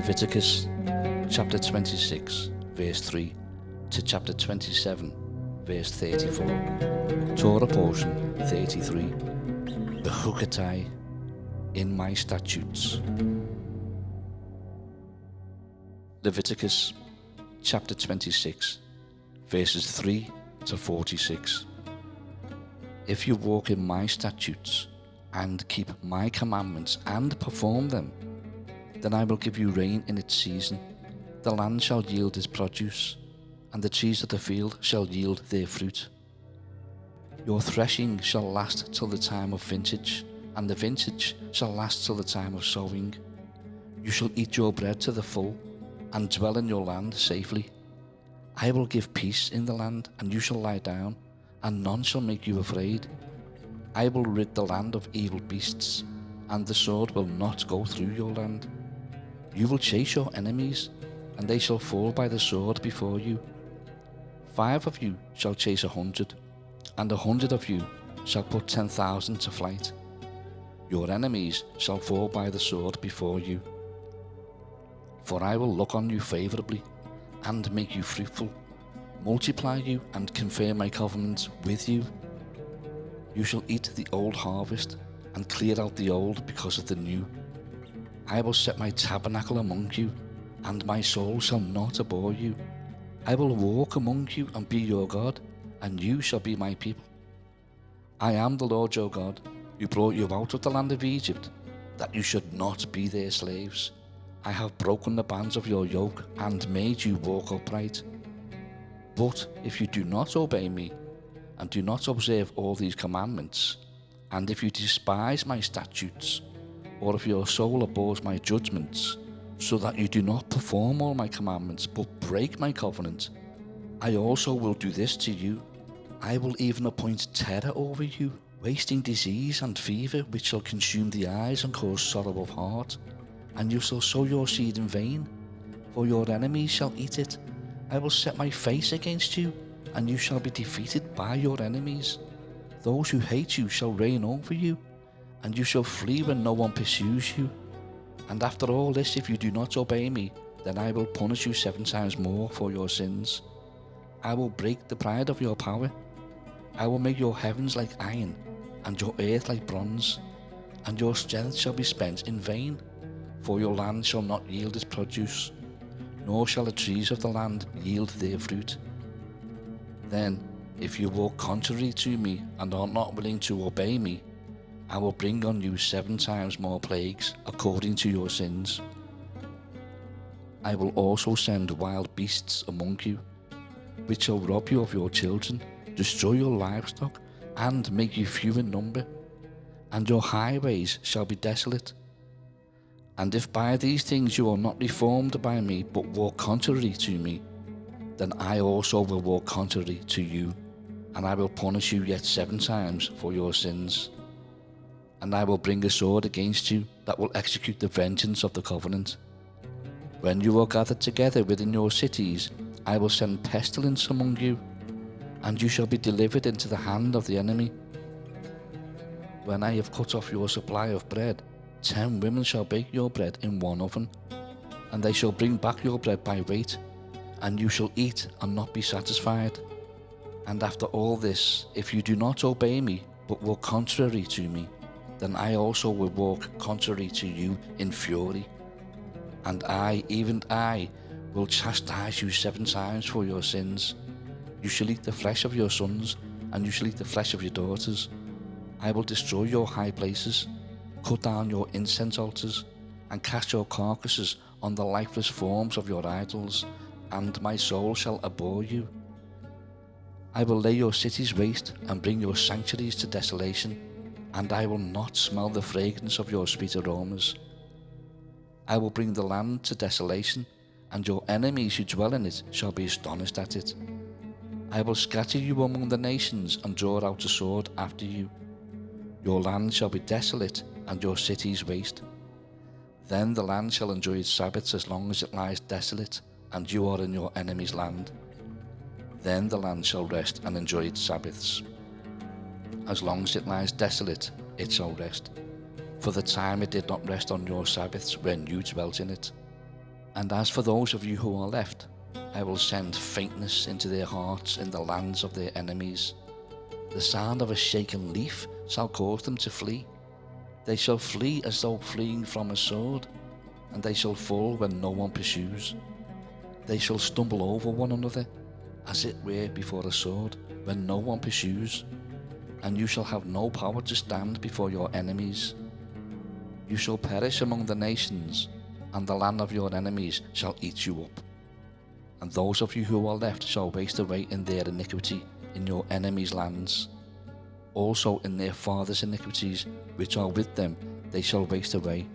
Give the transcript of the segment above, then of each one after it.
Leviticus chapter 26 verse 3 to chapter 27 verse 34. Torah Portion 33. Bechukotai, in my statutes. Leviticus chapter 26 verses 3 to 46. If you walk in my statutes and keep my commandments and perform them, then I will give you rain in its season. The land shall yield its produce, and the trees of the field shall yield their fruit. Your threshing shall last till the time of vintage, and the vintage shall last till the time of sowing. You shall eat your bread to the full, and dwell in your land safely. I will give peace in the land, and you shall lie down, and none shall make you afraid. I will rid the land of evil beasts, and the sword will not go through your land. You will chase your enemies, and they shall fall by the sword before you. 5 of you shall chase 100, and 100 of you shall put 10,000 to flight. Your enemies shall fall by the sword before you. For I will look on you favourably, and make you fruitful, multiply you, and confirm my covenant with you. You shall eat the old harvest, and clear out the old because of the new. I will set my tabernacle among you, and my soul shall not abhor you. I will walk among you and be your God, and you shall be my people. I am the Lord your God, who brought you out of the land of Egypt, that you should not be their slaves. I have broken the bands of your yoke and made you walk upright. But if you do not obey me, and do not observe all these commandments, and if you despise my statutes, or if your soul abhors my judgments, so that you do not perform all my commandments, but break my covenant, I also will do this to you. I will even appoint terror over you, wasting disease and fever, which shall consume the eyes and cause sorrow of heart. And you shall sow your seed in vain, for your enemies shall eat it. I will set my face against you, and you shall be defeated by your enemies. Those who hate you shall reign over you, and you shall flee when no one pursues you. And after all this, if you do not obey me, then I will punish you 7 times more for your sins. I will break the pride of your power. I will make your heavens like iron, and your earth like bronze, and your strength shall be spent in vain, for your land shall not yield its produce, nor shall the trees of the land yield their fruit. Then, if you walk contrary to me and are not willing to obey me, I will bring on you 7 times more plagues according to your sins. I will also send wild beasts among you, which shall rob you of your children, destroy your livestock, and make you few in number, and your highways shall be desolate. And if by these things you are not reformed by me, but walk contrary to me, then I also will walk contrary to you, and I will punish you yet 7 times for your sins. And I will bring a sword against you that will execute the vengeance of the covenant. When you are gathered together within your cities, I will send pestilence among you, and you shall be delivered into the hand of the enemy. When I have cut off your supply of bread, 10 women shall bake your bread in one oven, and they shall bring back your bread by weight, and you shall eat and not be satisfied. And after all this, if you do not obey me, but walk contrary to me, then I also will walk contrary to you in fury. And I, even I, will chastise you 7 times for your sins. You shall eat the flesh of your sons, and you shall eat the flesh of your daughters. I will destroy your high places, cut down your incense altars, and cast your carcasses on the lifeless forms of your idols, and my soul shall abhor you. I will lay your cities waste and bring your sanctuaries to desolation, and I will not smell the fragrance of your sweet aromas. I will bring the land to desolation, and your enemies who dwell in it shall be astonished at it. I will scatter you among the nations and draw out a sword after you. Your land shall be desolate, and your cities waste. Then the land shall enjoy its Sabbaths as long as it lies desolate, and you are in your enemy's land. Then the land shall rest and enjoy its Sabbaths. As long as it lies desolate, it shall rest, for the time it did not rest on your Sabbaths when you dwelt in it. And as for those of you who are left, I will send faintness into their hearts in the lands of their enemies. The sound of a shaken leaf shall cause them to flee. They shall flee as though fleeing from a sword, and they shall fall when no one pursues. They shall stumble over one another, as it were before a sword, when no one pursues. And you shall have no power to stand before your enemies. You shall perish among the nations, and the land of your enemies shall eat you up. And those of you who are left shall waste away in their iniquity in your enemies' lands. Also in their fathers' iniquities which are with them they shall waste away.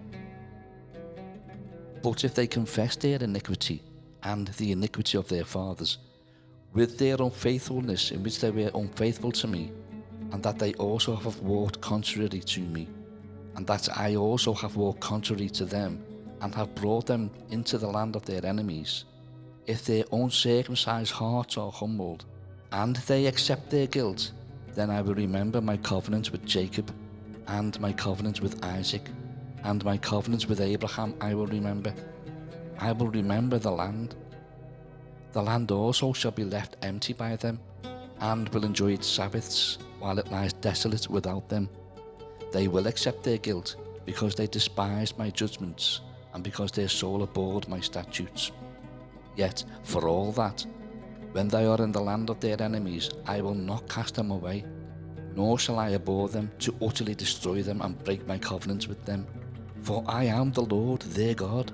But if they confess their iniquity and the iniquity of their fathers, with their unfaithfulness in which they were unfaithful to me, and that they also have walked contrary to me, and that I also have walked contrary to them, and have brought them into the land of their enemies, if their uncircumcised hearts are humbled, and they accept their guilt, then I will remember my covenant with Jacob, and my covenant with Isaac, and my covenant with Abraham I will remember. I will remember the land. The land also shall be left empty by them, and will enjoy its Sabbaths, while it lies desolate without them. They will accept their guilt, because they despised my judgments, and because their soul abhorred my statutes. Yet, for all that, when they are in the land of their enemies, I will not cast them away, nor shall I abhor them to utterly destroy them and break my covenant with them. For I am the Lord their God.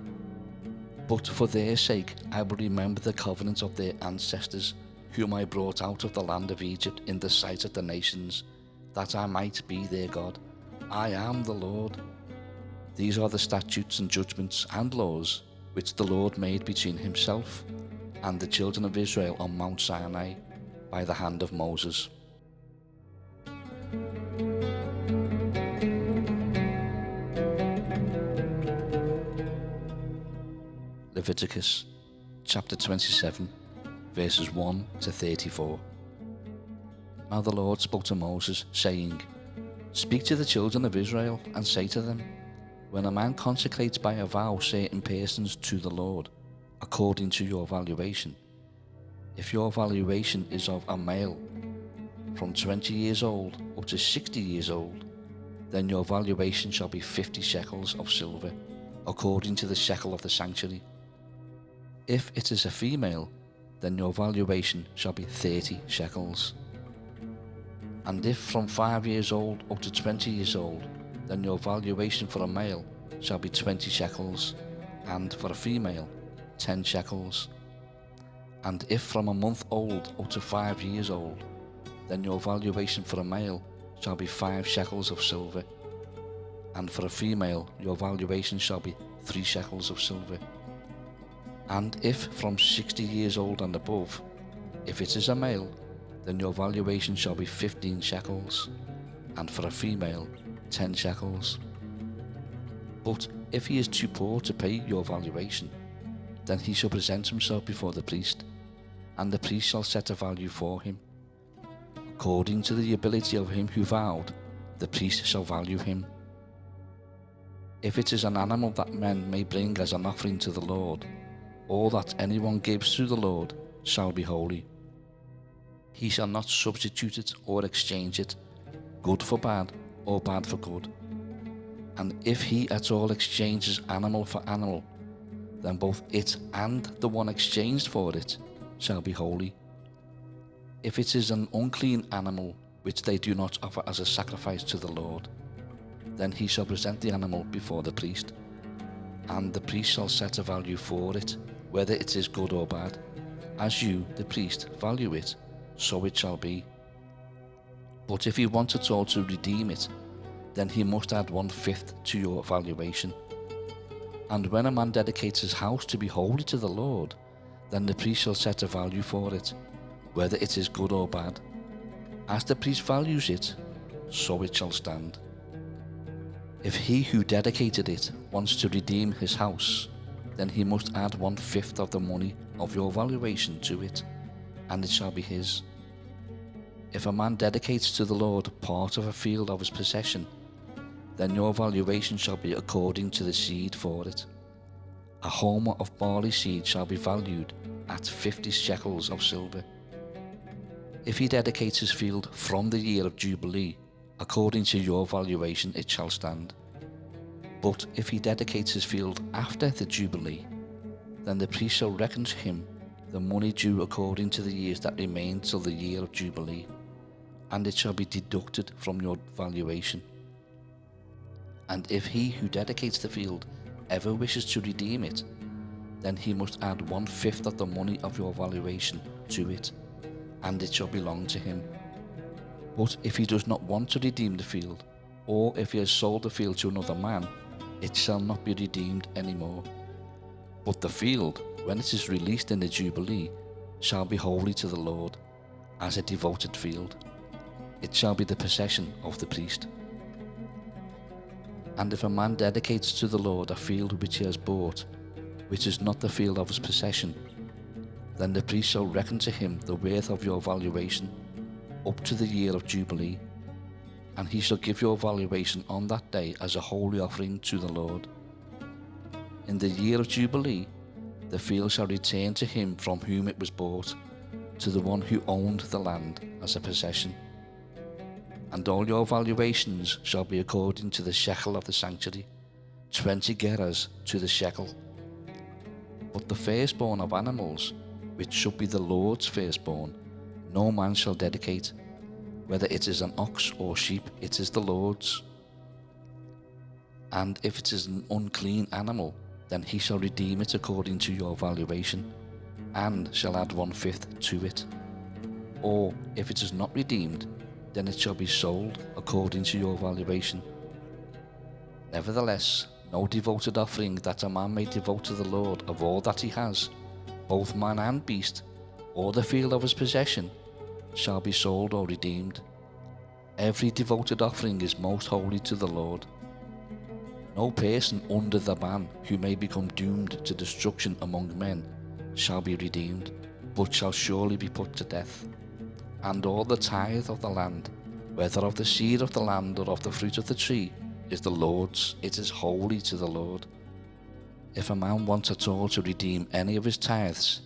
But for their sake I will remember the covenant of their ancestors, whom I brought out of the land of Egypt in the sight of the nations, that I might be their God. I am the Lord. These are the statutes and judgments and laws which the Lord made between himself and the children of Israel on Mount Sinai by the hand of Moses. Leviticus chapter 27, verses 1 to 34. Now the Lord spoke to Moses, saying, Speak to the children of Israel, and say to them, When a man consecrates by a vow certain persons to the Lord, according to your valuation, if your valuation is of a male from 20 years old up to 60 years old, then your valuation shall be 50 shekels of silver, according to the shekel of the sanctuary. If it is a female, then your valuation shall be 30 shekels. And if from 5 years old up to 20 years old, then your valuation for a male shall be 20 shekels, and for a female 10 shekels. And if from a month old up to 5 years old, then your valuation for a male shall be 5 shekels of silver, and for a female your valuation shall be 3 shekels of silver. And if from 60 years old and above, if it is a male, then your valuation shall be 15 shekels, and for a female 10 shekels. But if he is too poor to pay your valuation, then he shall present himself before the priest, and the priest shall set a value for him. According to the ability of him who vowed, the priest shall value him. If it is an animal that men may bring as an offering to the Lord, all that anyone gives to the Lord shall be holy. He shall not substitute it or exchange it, good for bad or bad for good. And if he at all exchanges animal for animal, then both it and the one exchanged for it shall be holy. If it is an unclean animal which they do not offer as a sacrifice to the Lord, then he shall present the animal before the priest, and the priest shall set a value for it, whether it is good or bad. As you, the priest, value it, so it shall be. But if he wants at all to redeem it, then he must add 1/5 to your valuation. And when a man dedicates his house to be holy to the Lord, then the priest shall set a value for it, whether it is good or bad. As the priest values it, so it shall stand. If he who dedicated it wants to redeem his house, then he must add 1/5 of the money of your valuation to it, and it shall be his. If a man dedicates to the Lord part of a field of his possession, then your valuation shall be according to the seed for it. A homer of barley seed shall be valued at 50 shekels of silver. If he dedicates his field from the year of Jubilee, according to your valuation it shall stand. But if he dedicates his field after the Jubilee, then the priest shall reckon to him the money due according to the years that remain till the year of Jubilee, and it shall be deducted from your valuation. And if he who dedicates the field ever wishes to redeem it, then he must add 1/5 of the money of your valuation to it, and it shall belong to him. But if he does not want to redeem the field, or if he has sold the field to another man, it shall not be redeemed any more. But the field, when it is released in the Jubilee, shall be holy to the Lord, as a devoted field. It shall be the possession of the priest. And if a man dedicates to the Lord a field which he has bought, which is not the field of his possession, then the priest shall reckon to him the worth of your valuation up to the year of Jubilee, and he shall give your valuation on that day as a holy offering to the Lord. In the year of Jubilee, the field shall return to him from whom it was bought, to the one who owned the land as a possession. And all your valuations shall be according to the shekel of the sanctuary, 20 gerahs to the shekel. But the firstborn of animals, which should be the Lord's firstborn, no man shall dedicate. Whether it is an ox or sheep, it is the Lord's. And if it is an unclean animal, then he shall redeem it according to your valuation, and shall add 1/5 to it. Or if it is not redeemed, then it shall be sold according to your valuation. Nevertheless, no devoted offering that a man may devote to the Lord of all that he has, both man and beast, or the field of his possession, shall be sold or redeemed. Every devoted offering is most holy to the Lord. No person under the ban who may become doomed to destruction among men shall be redeemed, but shall surely be put to death. And all the tithe of the land, whether of the seed of the land or of the fruit of the tree, is the Lord's. It is holy to the Lord. If a man wants at all to redeem any of his tithes,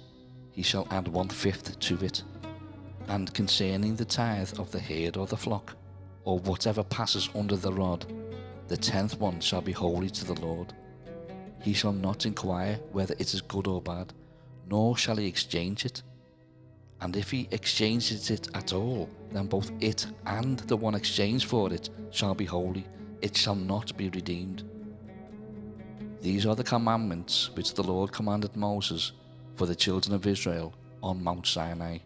he shall add 1/5 to it. And concerning the tithe of the herd or the flock, or whatever passes under the rod, the 10th one shall be holy to the Lord. He shall not inquire whether it is good or bad, nor shall he exchange it. And if he exchanges it at all, then both it and the one exchanged for it shall be holy. It shall not be redeemed. These are the commandments which the Lord commanded Moses for the children of Israel on Mount Sinai.